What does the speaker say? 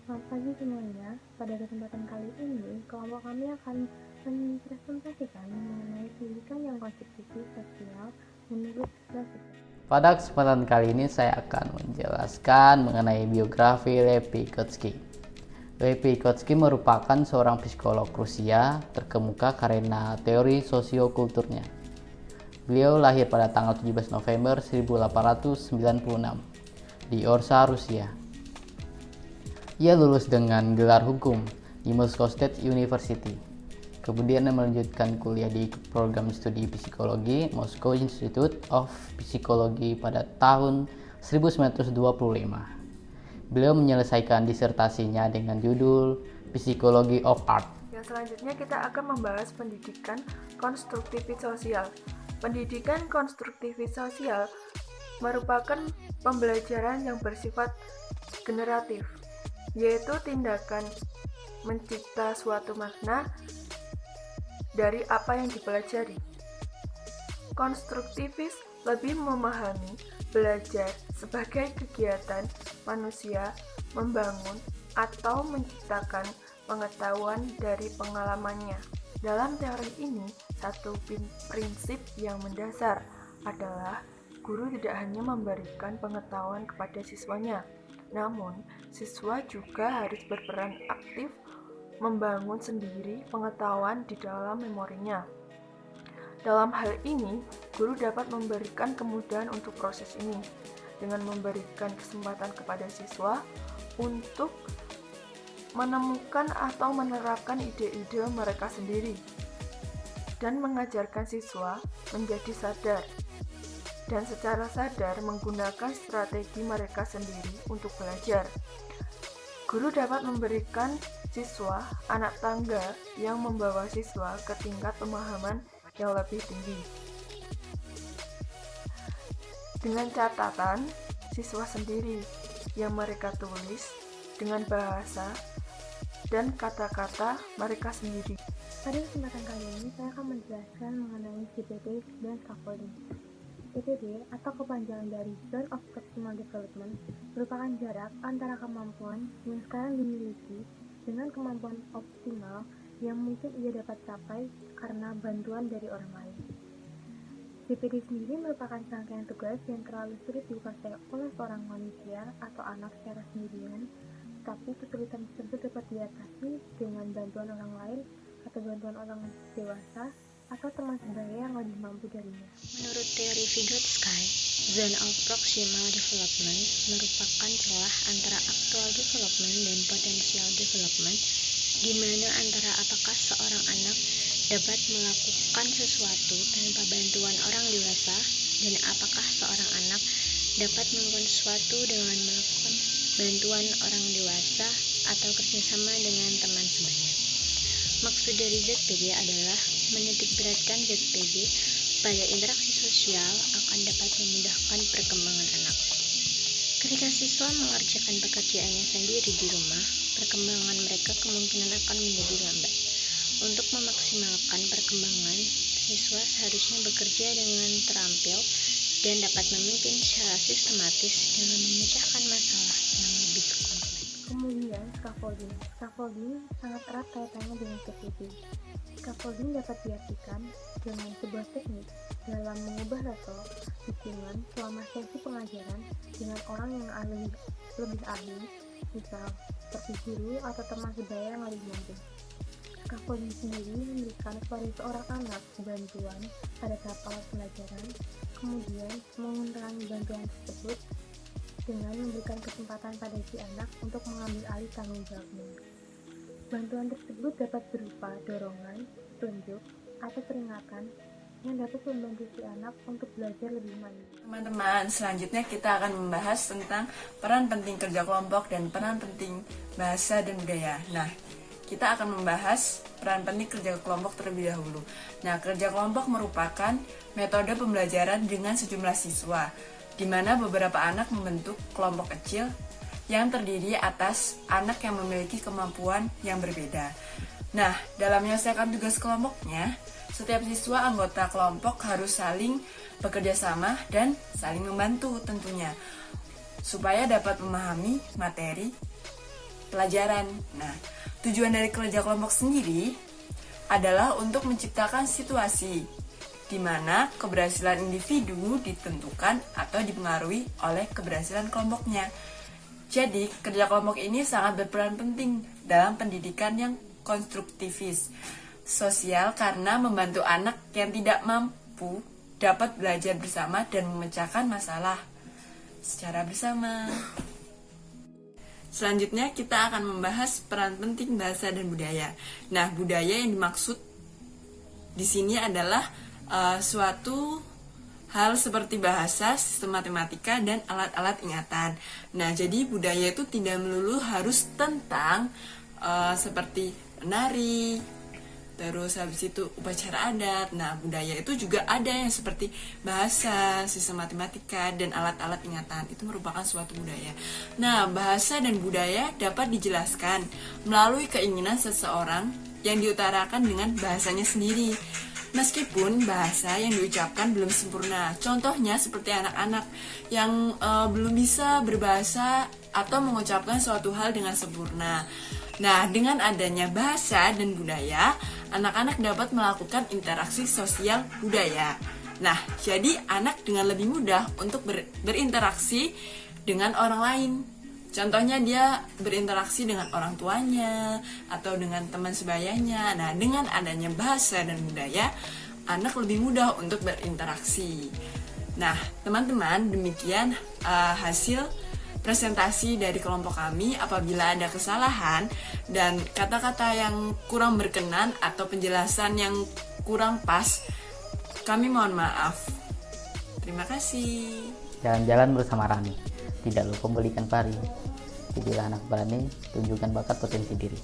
Selamat pagi semuanya. Pada kesempatan kali ini, kelompok kami akan mempresentasikan mengenai pendidikan yang konstruktif sosial menurut Siswa. Pada kesempatan kali ini saya akan menjelaskan mengenai biografi Lev Vygotsky. Lev Vygotsky merupakan seorang psikolog Rusia terkemuka karena teori sosiokulturnya. Beliau lahir pada tanggal 17 November 1896 di Orsa, Rusia. Ia lulus dengan gelar hukum di Moscow State University. Kemudian melanjutkan kuliah di program studi psikologi Moscow Institute of Psychology pada tahun 1925. Beliau menyelesaikan disertasinya dengan judul Psychology of Art. Yang selanjutnya kita akan membahas pendidikan konstruktivis sosial. Pendidikan konstruktivis sosial merupakan pembelajaran yang bersifat generatif, yaitu tindakan mencipta suatu makna dari apa yang dipelajari. Konstruktivis lebih memahami belajar sebagai kegiatan manusia membangun atau menciptakan pengetahuan dari pengalamannya. Dalam teori ini, satu prinsip yang mendasar adalah guru tidak hanya memberikan pengetahuan kepada siswanya, namun siswa juga harus berperan aktif membangun sendiri pengetahuan di dalam memorinya. Dalam hal ini, guru dapat memberikan kemudahan untuk proses ini dengan memberikan kesempatan kepada siswa untuk menemukan atau menerapkan ide-ide mereka sendiri dan mengajarkan siswa menjadi sadar dan secara sadar menggunakan strategi mereka sendiri untuk belajar. Guru dapat memberikan siswa anak tangga yang membawa siswa ke tingkat pemahaman yang lebih tinggi. Dengan catatan siswa sendiri yang mereka tulis dengan bahasa dan kata-kata mereka sendiri. Pada kesempatan kali ini, saya akan menjelaskan mengenai CPD dan scaffolding. CPD atau kepanjangan dari Zone of Proximal Development merupakan jarak antara kemampuan yang sekarang dimiliki dengan kemampuan optimal yang mungkin ia dapat capai karena bantuan dari orang lain. CPD sendiri merupakan rangkaian tugas yang terlalu sulit dikuasai oleh seorang manusia atau anak secara sendirian, tapi kesulitan tersebut dapat diatasi dengan bantuan orang lain atau bantuan orang dewasa atau teman sebaya yang lebih mampu darinya. Menurut teori Vygotsky, Zone of Proximal Development merupakan celah antara actual development dan potential development, di mana antara apakah seorang anak dapat melakukan sesuatu tanpa bantuan orang dewasa dan apakah seorang anak dapat melakukan sesuatu dengan melakukan bantuan orang dewasa atau kerjasama dengan teman sebaya. Maksud dari ZPD adalah menitikberatkan ZPD pada interaksi sosial akan dapat memudahkan perkembangan anak. Ketika siswa mengerjakan pekerjaannya sendiri di rumah, perkembangan mereka kemungkinan akan menjadi lambat. Untuk memaksimalkan perkembangan, siswa seharusnya bekerja dengan terampil dan dapat memimpin secara sistematis dalam memecahkan masalah yang lebih kompleks. Kemudian scaffolding. Scaffolding sangat erat kaitannya dengan CPD. Scaffolding dapat diartikan dengan sebuah teknik dalam mengubah level dukungan selama sesi pengajaran dengan orang yang lebih ahli, misal seperti guru atau teman sebaya yang lebih mampu. Scaffolding sendiri memberikan kepada seorang anak bantuan pada tahap awal pelajaran, kemudian mengurangi bantuan tersebut dengan memberikan kesempatan pada si anak untuk mengambil alih tanggung jawabnya. Bantuan tersebut dapat berupa dorongan, tunjuk, atau peringatan yang dapat membantu si anak untuk belajar lebih mandiri. Teman-teman, selanjutnya kita akan membahas tentang peran penting kerja kelompok dan peran penting bahasa dan budaya. Nah, kita akan membahas peran penting kerja kelompok terlebih dahulu. Nah, kerja kelompok merupakan metode pembelajaran dengan sejumlah siswa, di mana beberapa anak membentuk kelompok kecil yang terdiri atas anak yang memiliki kemampuan yang berbeda. Nah, dalam menyelesaikan tugas kelompoknya, setiap siswa anggota kelompok harus saling bekerja sama dan saling membantu tentunya, supaya dapat memahami materi pelajaran. Nah, tujuan dari kerja kelompok sendiri adalah untuk menciptakan situasi di mana keberhasilan individu ditentukan atau dipengaruhi oleh keberhasilan kelompoknya. Jadi, kerja kelompok ini sangat berperan penting dalam pendidikan yang konstruktivis sosial karena membantu anak yang tidak mampu dapat belajar bersama dan memecahkan masalah secara bersama. Selanjutnya kita akan membahas peran penting bahasa dan budaya. Nah, budaya yang dimaksud di sini adalah suatu hal seperti bahasa, sistem matematika, dan alat-alat ingatan. Nah, jadi budaya itu tidak melulu harus tentang seperti menari, terus habis itu upacara adat. Nah, budaya itu juga ada yang seperti bahasa, sistem matematika, dan alat-alat ingatan. Itu merupakan suatu budaya. Nah, bahasa dan budaya dapat dijelaskan melalui keinginan seseorang yang diutarakan dengan bahasanya sendiri. Meskipun bahasa yang diucapkan belum sempurna. Contohnya seperti anak-anak yang belum bisa berbahasa atau mengucapkan suatu hal dengan sempurna. Nah, dengan adanya bahasa dan budaya, anak-anak dapat melakukan interaksi sosial budaya. Nah, jadi anak dengan lebih mudah untuk berinteraksi dengan orang lain. Contohnya dia berinteraksi dengan orang tuanya atau dengan teman sebayanya. Nah, dengan adanya bahasa dan budaya, anak lebih mudah untuk berinteraksi. Nah, teman-teman, demikian hasil presentasi dari kelompok kami. Apabila ada kesalahan dan kata-kata yang kurang berkenan atau penjelasan yang kurang pas, kami mohon maaf. Terima kasih. Jalan-jalan bersama Rani, tidak lupa belikan pari. Jadilah anak berani, tunjukkan bakat potensi diri.